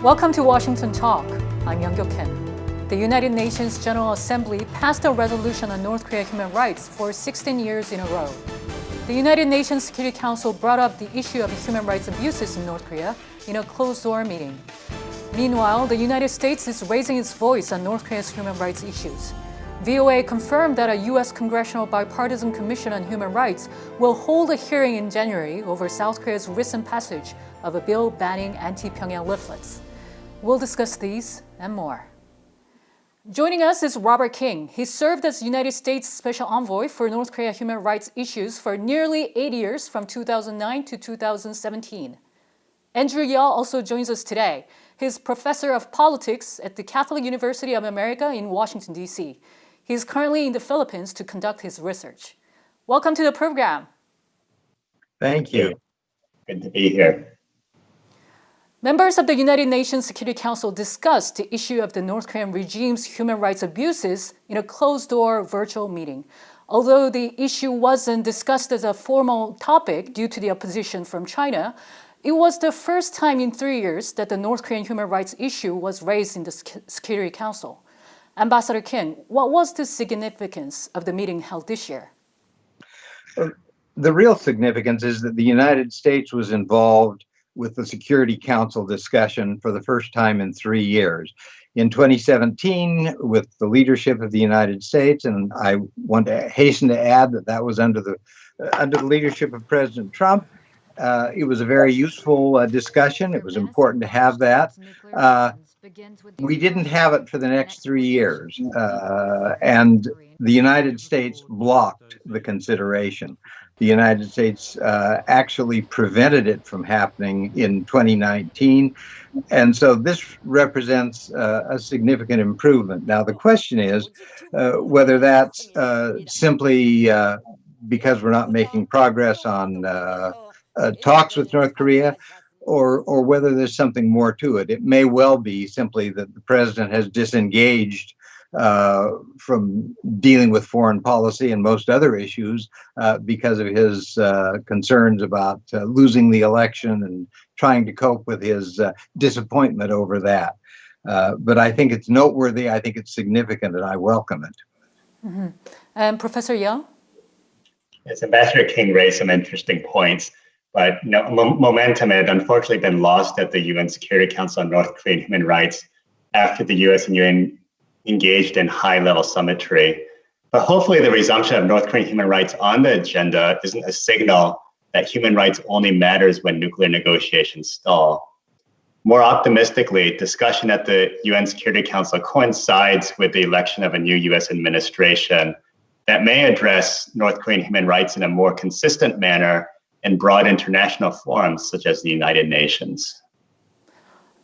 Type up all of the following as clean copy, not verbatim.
Welcome to Washington Talk. I'm Young-Gyo Kim. The United Nations General Assembly passed a resolution on North Korea human rights for 16 years in a row. The United Nations Security Council brought up the issue of human rights abuses in North Korea in a closed-door meeting. Meanwhile, the United States is raising its voice on North Korea's human rights issues. VOA confirmed that a U.S. Congressional Bipartisan Commission on Human Rights will hold a hearing in January over South Korea's recent passage of a bill banning anti-Pyongyang leaflets. We'll discuss these and more. Joining us is Robert King. He served as United States Special Envoy for North Korea human rights issues for nearly 8 years, from 2009 to 2017. Andrew Yeo also joins us today. He's professor of politics at the Catholic University of America in Washington, D.C. He's currently in the Philippines to conduct his research. Welcome to the program. Thank you. Good to be here. Members of the United Nations Security Council discussed the issue of the North Korean regime's human rights abuses in a closed-door virtual meeting. Although the issue wasn't discussed as a formal topic due to the opposition from China, it was the first time in 3 years that the North Korean human rights issue was raised in the Security Council. Ambassador Kim, what was the significance of the meeting held this year? The real significance is that the United States was involved with the Security Council discussion for the first time in 3 years. In 2017, with the leadership of the United States, and I want to hasten to add that that was under the leadership of President Trump. It was a very useful discussion. It was important to have that. We didn't have it for the next 3 years, and the United States blocked the consideration. The United States actually prevented it from happening in 2019, and so this represents a significant improvement. Now, the question is whether that's simply because we're not making progress on talks with North Korea, or whether there's something more to it. It may well be simply that the president has disengaged from dealing with foreign policy and most other issues because of his concerns about losing the election and trying to cope with his disappointment over that. But I think it's noteworthy, I think it's significant, and I welcome it. Mm-hmm. And Professor Yeo? Yes, Ambassador King raised some interesting points, but momentum had unfortunately been lost at the UN Security Council on North Korean human rights after the US and UN engaged in high-level summitry. But hopefully the resumption of North Korean human rights on the agenda isn't a signal that human rights only matters when nuclear negotiations stall. More optimistically, discussion at the UN Security Council coincides with the election of a new US administration that may address North Korean human rights in a more consistent manner in broad international forums such as the United Nations.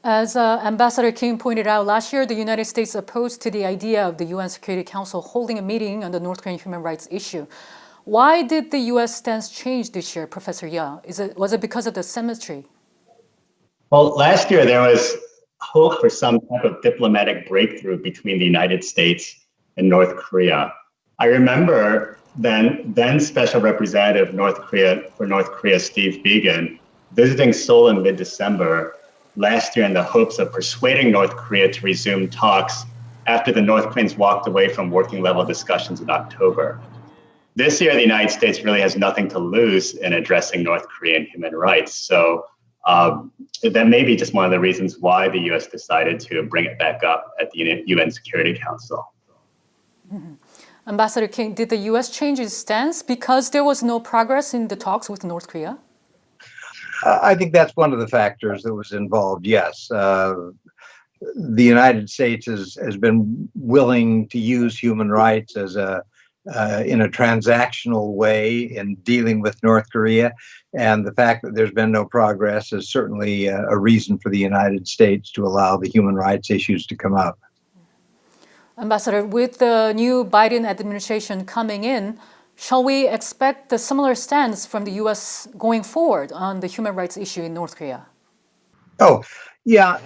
As Ambassador King pointed out, last year the United States opposed to the idea of the UN Security Council holding a meeting on the North Korean human rights issue. Why did the U.S. stance change this year, Professor Yeo? Was it because of the symmetry? Well, last year there was hope for some type of diplomatic breakthrough between the United States and North Korea. I remember then Special Representative for North Korea, Steve Biegun, visiting Seoul in mid-December last year in the hopes of persuading North Korea to resume talks after the North Koreans walked away from working level discussions in October. This year, the United States really has nothing to lose in addressing North Korean human rights. So that may be just one of the reasons why the U.S. decided to bring it back up at the UN Security Council. Mm-hmm. Ambassador King, did the U.S. change its stance because there was no progress in the talks with North Korea? I think that's one of the factors that was involved, yes. The United States has been willing to use human rights as in a transactional way in dealing with North Korea, and the fact that there's been no progress is certainly a reason for the United States to allow the human rights issues to come up. Ambassador, with the new Biden administration coming in, shall we expect a similar stance from the U.S. going forward on the human rights issue in North Korea? Oh, yeah.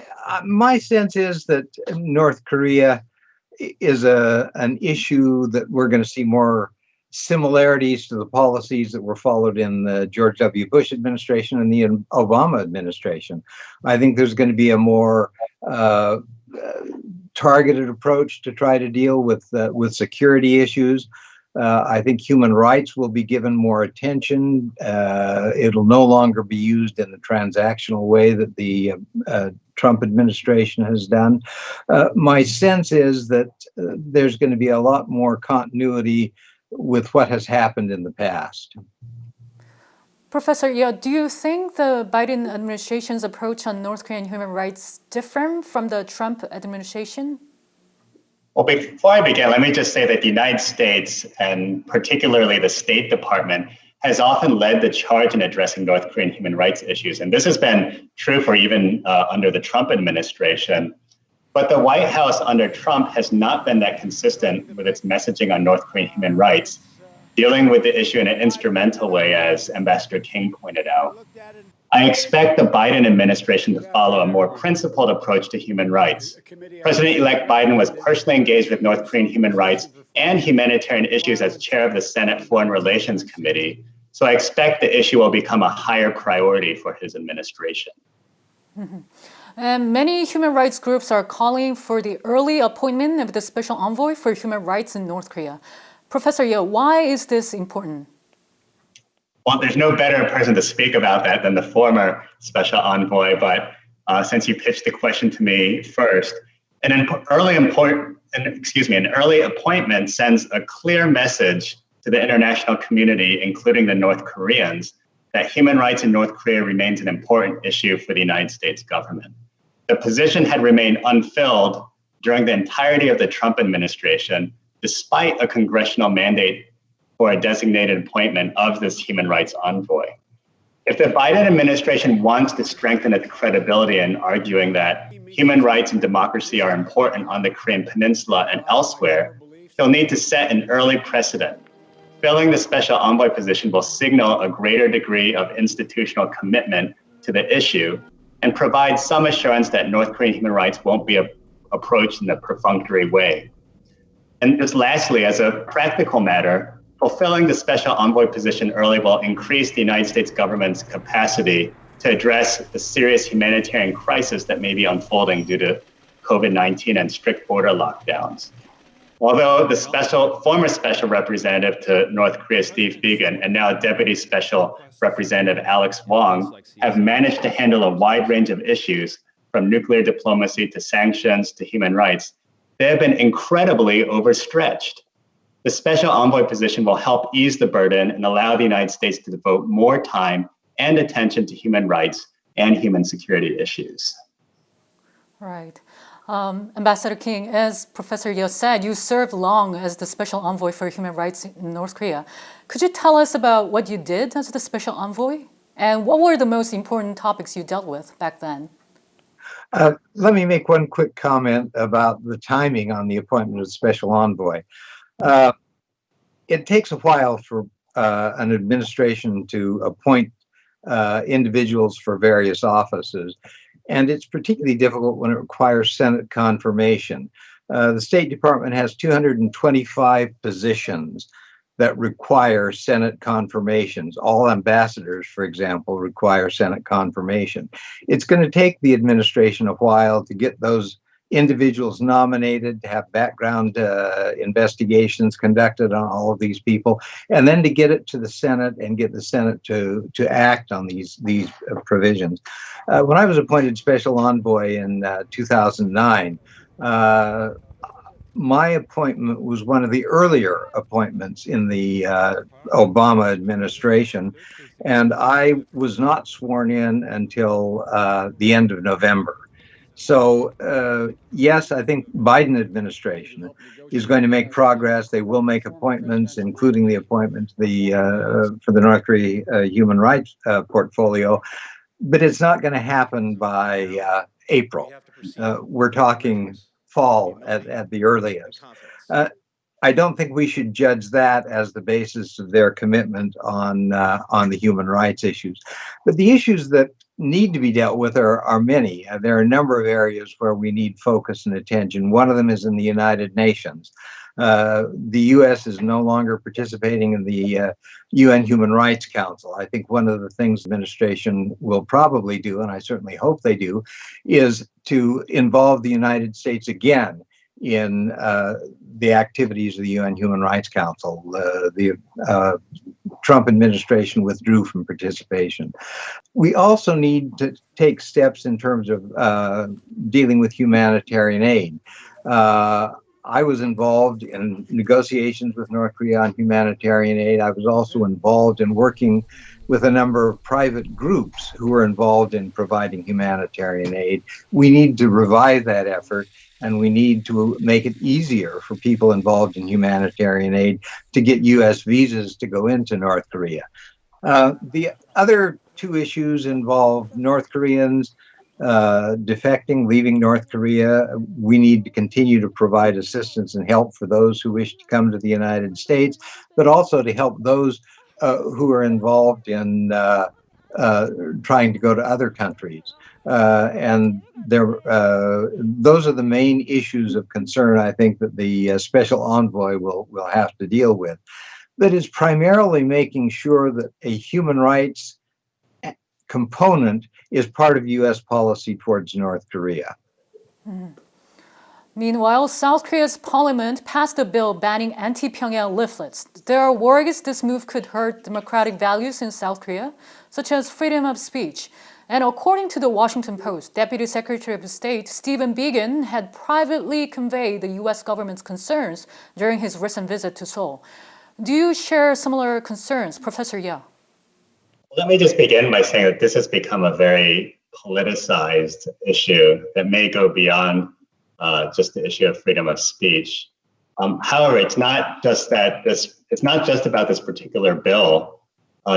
My sense is that North Korea is an issue that we're going to see more similarities to the policies that were followed in the George W. Bush administration and the Obama administration. I think there's going to be a more targeted approach to try to deal with security issues. I think human rights will be given more attention. It'll no longer be used in the transactional way that the Trump administration has done. My sense is that there's going to be a lot more continuity with what has happened in the past. Professor Yeo, do you think the Biden administration's approach on North Korean human rights different from the Trump administration? Well, before I begin, let me just say that the United States, and particularly the State Department, has often led the charge in addressing North Korean human rights issues. And this has been true for even under the Trump administration. But the White House under Trump has not been that consistent with its messaging on North Korean human rights, dealing with the issue in an instrumental way, as Ambassador King pointed out. I expect the Biden administration to follow a more principled approach to human rights. President-elect Biden was personally engaged with North Korean human rights and humanitarian issues as chair of the Senate Foreign Relations Committee, so I expect the issue will become a higher priority for his administration. Mm-hmm. And many human rights groups are calling for the early appointment of the Special Envoy for Human Rights in North Korea. Professor Yeo, why is this important? Well, there's no better person to speak about that than the former Special Envoy, but since you pitched the question to me first, an early appointment sends a clear message to the international community, including the North Koreans, that human rights in North Korea remains an important issue for the United States government. The position had remained unfilled during the entirety of the Trump administration, despite a congressional mandate for a designated appointment of this human rights envoy. If the Biden administration wants to strengthen its credibility in arguing that human rights and democracy are important on the Korean Peninsula and elsewhere, they'll need to set an early precedent. Filling the special envoy position will signal a greater degree of institutional commitment to the issue and provide some assurance that North Korean human rights won't be approached in a perfunctory way. And just lastly, as a practical matter, fulfilling the special envoy position early will increase the United States government's capacity to address the serious humanitarian crisis that may be unfolding due to COVID-19 and strict border lockdowns. Although the former special representative to North Korea, Steve Biegun, and now Deputy Special Representative Alex Wong have managed to handle a wide range of issues, from nuclear diplomacy to sanctions to human rights, they have been incredibly overstretched. The special envoy position will help ease the burden and allow the United States to devote more time and attention to human rights and human security issues. Right. Ambassador King, as Professor Yeo said, you served long as the Special Envoy for Human Rights in North Korea. Could you tell us about what you did as the Special Envoy? And what were the most important topics you dealt with back then? Let me make one quick comment about the timing on the appointment of the Special Envoy. It takes a while for an administration to appoint individuals for various offices. And it's particularly difficult when it requires Senate confirmation. The State Department has 225 positions that require Senate confirmations. All ambassadors, for example, require Senate confirmation. It's going to take the administration a while to get those individuals nominated, to have background investigations conducted on all of these people, and then to get it to the Senate and get the Senate to act on these provisions. When I was appointed Special Envoy in 2009, my appointment was one of the earlier appointments in the Obama administration, and I was not sworn in until the end of November. So, yes, I think Biden administration is going to make progress. They will make appointments, including the appointment for the North Korea human rights portfolio, but it's not going to happen by April. We're talking fall at the earliest. I don't think we should judge that as the basis of their commitment on the human rights issues. But the issues that need to be dealt with are many. There are a number of areas where we need focus and attention. One of them is in the United Nations. The U.S. is no longer participating in the UN Human Rights Council. I think one of the things the administration will probably do, and I certainly hope they do, is to involve the United States again in the activities of the UN Human Rights Council. The Trump administration withdrew from participation. We also need to take steps in terms of dealing with humanitarian aid. I was involved in negotiations with North Korea on humanitarian aid. I was also involved in working with a number of private groups who were involved in providing humanitarian aid. We need to revive that effort, and we need to make it easier for people involved in humanitarian aid to get U.S. visas to go into North Korea. The other two issues involve North Koreans defecting, leaving North Korea. We need to continue to provide assistance and help for those who wish to come to the United States, but also to help those who are involved in trying to go to other countries. And those are the main issues of concern, I think, that the special envoy will have to deal with. That is primarily making sure that a human rights component is part of U.S. policy towards North Korea. Meanwhile, South Korea's parliament passed a bill banning anti-Pyongyang leaflets. There are worries this move could hurt democratic values in South Korea, such as freedom of speech. And according to the Washington Post, Deputy Secretary of State Stephen Biegun had privately conveyed the U.S. government's concerns during his recent visit to Seoul. Do you share similar concerns, Professor Yeo? Let me just begin by saying that this has become a very politicized issue that may go beyond just the issue of freedom of speech. However, it's not just about this particular bill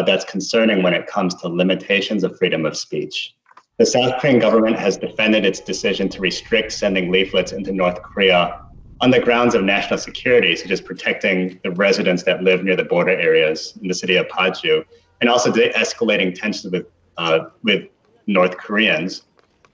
that's concerning when it comes to limitations of freedom of speech. The South Korean government has defended its decision to restrict sending leaflets into North Korea on the grounds of national security, such as protecting the residents that live near the border areas in the city of Paju, and also de-escalating tensions with North Koreans.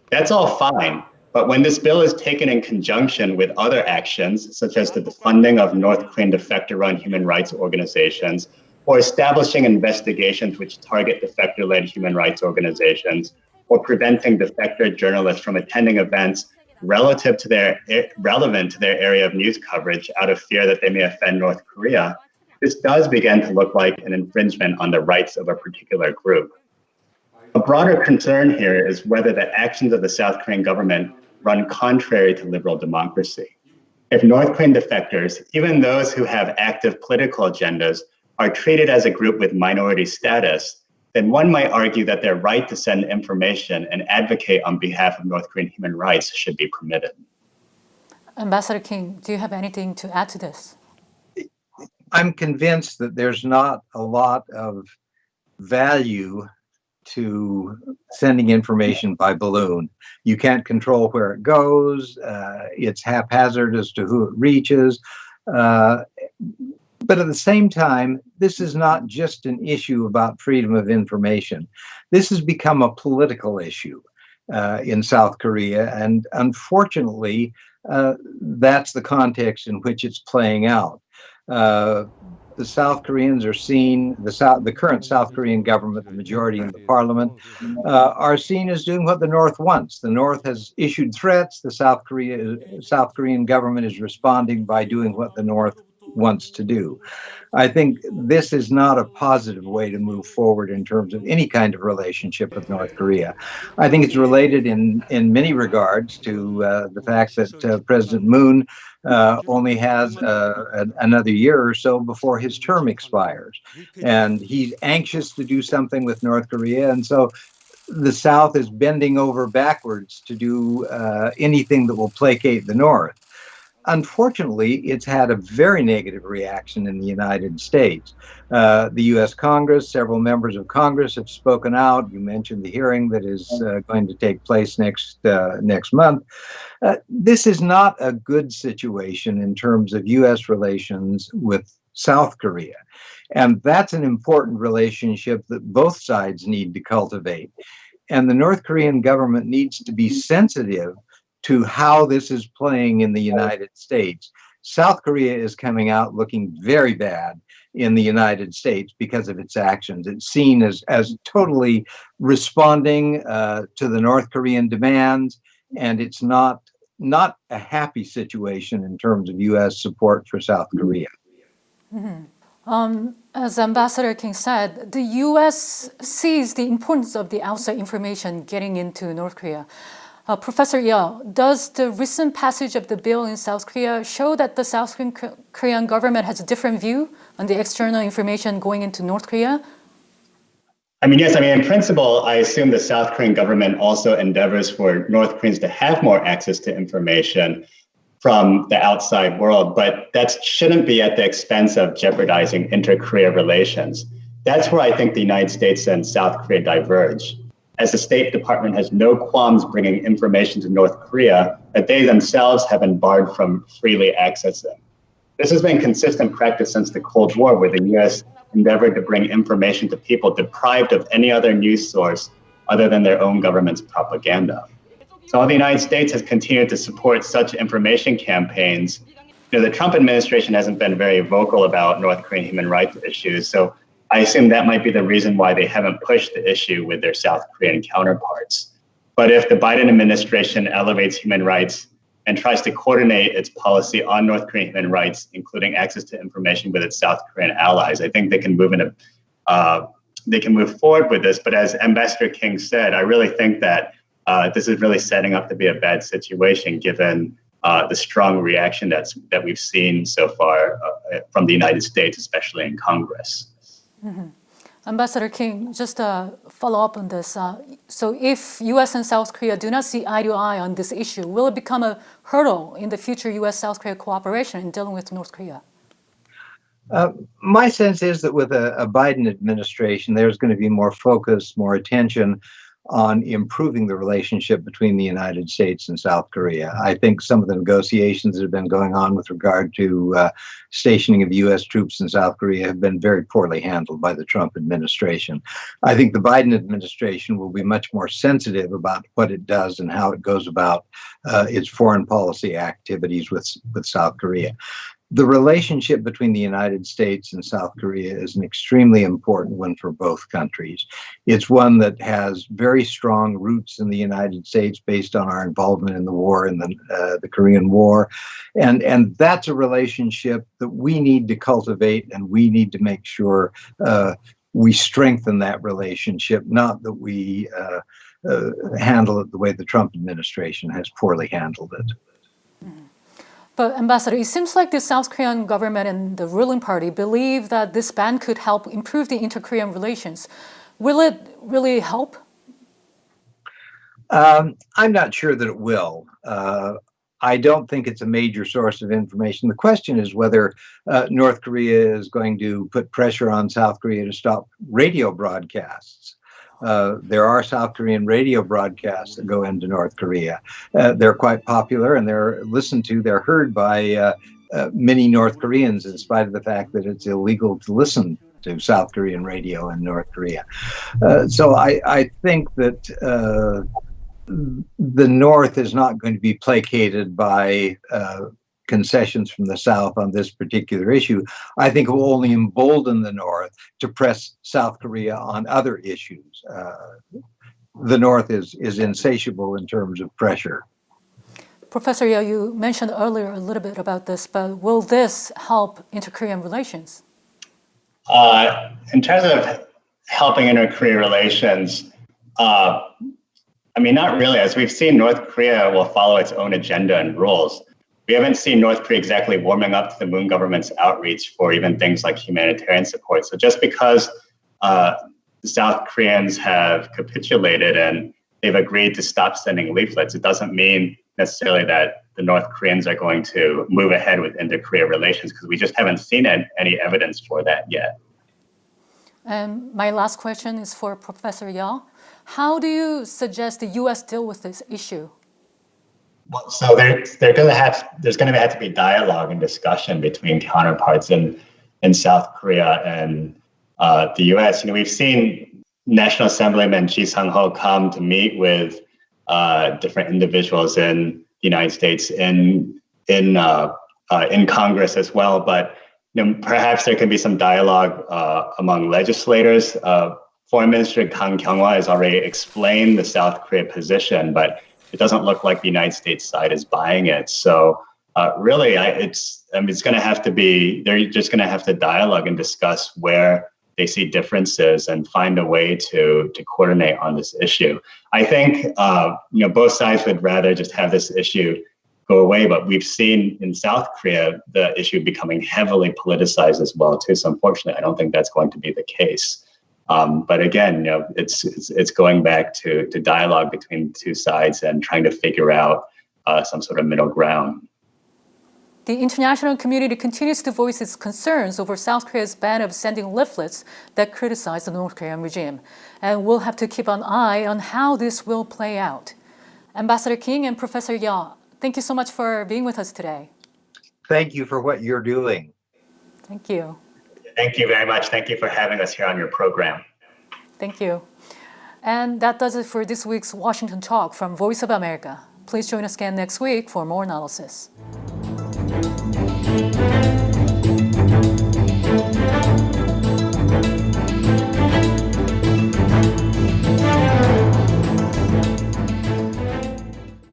That's all fine. But when this bill is taken in conjunction with other actions, such as the funding of North Korean defector-run human rights organizations, or establishing investigations which target defector-led human rights organizations, or preventing defector journalists from attending events relevant to their area of news coverage out of fear that they may offend North Korea, this does begin to look like an infringement on the rights of a particular group. A broader concern here is whether the actions of the South Korean government run contrary to liberal democracy. If North Korean defectors, even those who have active political agendas, are treated as a group with minority status, then one might argue that their right to send information and advocate on behalf of North Korean human rights should be permitted. Ambassador King, do you have anything to add to this? I'm convinced that there's not a lot of value to sending information by balloon. You can't control where it goes. It's haphazard as to who it reaches. But at the same time, this is not just an issue about freedom of information. This has become a political issue in South Korea. And unfortunately, that's the context in which it's playing out. The South Koreans are seen, the current South Korean government, the majority in the parliament, are seen as doing what the North wants. The North has issued threats. The South Korean government is responding by doing what the North wants to do. I think this is not a positive way to move forward in terms of any kind of relationship with North Korea. I think it's related in many regards to the fact that President Moon only has another year or so before his term expires. And he's anxious to do something with North Korea. And so the South is bending over backwards to do anything that will placate the North. Unfortunately, it's had a very negative reaction in the United States. The U.S. Congress, several members of Congress have spoken out. You mentioned the hearing that is going to take place next month. This is not a good situation in terms of U.S. relations with South Korea. And that's an important relationship that both sides need to cultivate. And the North Korean government needs to be sensitive to how this is playing in the United States. South Korea is coming out looking very bad in the United States because of its actions. It's seen as totally responding to the North Korean demands, and it's not a happy situation in terms of U.S. support for South Korea. As Ambassador King said, the U.S. sees the importance of the outside information getting into North Korea. Professor Yeo, does the recent passage of the bill in South Korea show that the South Korean government has a different view on the external information going into North Korea? Yes, in principle, I assume the South Korean government also endeavors for North Koreans to have more access to information from the outside world, but that shouldn't be at the expense of jeopardizing inter-Korea relations. That's where I think the United States and South Korea diverge, as the State Department has no qualms bringing information to North Korea that they themselves have been barred from freely accessing. This has been consistent practice since the Cold War, where the U.S. endeavored to bring information to people deprived of any other news source other than their own government's propaganda. So while the United States has continued to support such information campaigns, the Trump administration hasn't been very vocal about North Korean human rights issues. So I assume that might be the reason why they haven't pushed the issue with their South Korean counterparts. But if the Biden administration elevates human rights and tries to coordinate its policy on North Korean human rights, including access to information with its South Korean allies, I think they can move forward with this. But as Ambassador King said, I really think that this is really setting up to be a bad situation, given the strong reaction that we've seen so far from the United States, especially in Congress. Mm-hmm. Ambassador King, just to follow up on this. So if U.S. and South Korea do not see eye to eye on this issue, will it become a hurdle in the future U.S.-South Korea cooperation in dealing with North Korea? My sense is that with a Biden administration, there's going to be more focus, more attention on improving the relationship between the United States and South Korea. I think some of the negotiations that have been going on with regard to stationing of U.S. troops in South Korea have been very poorly handled by the Trump administration. I think the Biden administration will be much more sensitive about what it does and how it goes about its foreign policy activities with South Korea. The relationship between the United States and South Korea is an extremely important one for both countries. It's one that has very strong roots in the United States based on our involvement in the war, in the Korean War. And that's a relationship that we need to cultivate, and we need to make sure we strengthen that relationship, not that we handle it the way the Trump administration has poorly handled it. But Ambassador, it seems like the South Korean government and the ruling party believe that this ban could help improve the inter-Korean relations. Will it really help? I'm not sure that it will. I don't think it's a major source of information. The question is whether North Korea is going to put pressure on South Korea to stop radio broadcasts. There are South Korean radio broadcasts that go into North Korea. They're quite popular, and they're listened to. They're heard by many North Koreans, in spite of the fact that it's illegal to listen to South Korean radio in North Korea. So I think that the North is not going to be placated by concessions from the South on this particular issue. I think it will only embolden the North to press South Korea on other issues. The North is insatiable in terms of pressure. Professor Yeo, you mentioned earlier a little bit about this, but will this help inter-Korean relations? In terms of helping inter-Korea relations, not really. As we've seen, North Korea will follow its own agenda and rules. We haven't seen North Korea exactly warming up to the Moon government's outreach for even things like humanitarian support. So just because the South Koreans have capitulated and they've agreed to stop sending leaflets, it doesn't mean necessarily that the North Koreans are going to move ahead with inter-Korea relations, because we just haven't seen any evidence for that yet. And my last question is for Professor Yeo. How do you suggest the U.S. deal with this issue? Well, so there's going to have to be dialogue and discussion between counterparts in South Korea and the U.S. We've seen National Assemblyman Ji Sung-ho come to meet with different individuals in the United States in in Congress as well. But perhaps there can be some dialogue among legislators. Foreign Minister Kang Kyung-hwa has already explained the South Korea position, but it doesn't look like the United States side is buying it. So really, it's going to have to be, they're just going to have to dialogue and discuss where they see differences and find a way to coordinate on this issue. I think both sides would rather just have this issue go away, but we've seen in South Korea the issue becoming heavily politicized as well too. So unfortunately, I don't think that's going to be the case. But again, it's going back to dialogue between two sides and trying to figure out some sort of middle ground. The international community continues to voice its concerns over South Korea's ban of sending leaflets that criticize the North Korean regime. And we'll have to keep an eye on how this will play out. Ambassador King and Professor Ya, thank you so much for being with us today. Thank you for what you're doing. Thank you. Thank you very much. Thank you for having us here on your program. Thank you. And that does it for this week's Washington Talk from Voice of America. Please join us again next week for more analysis.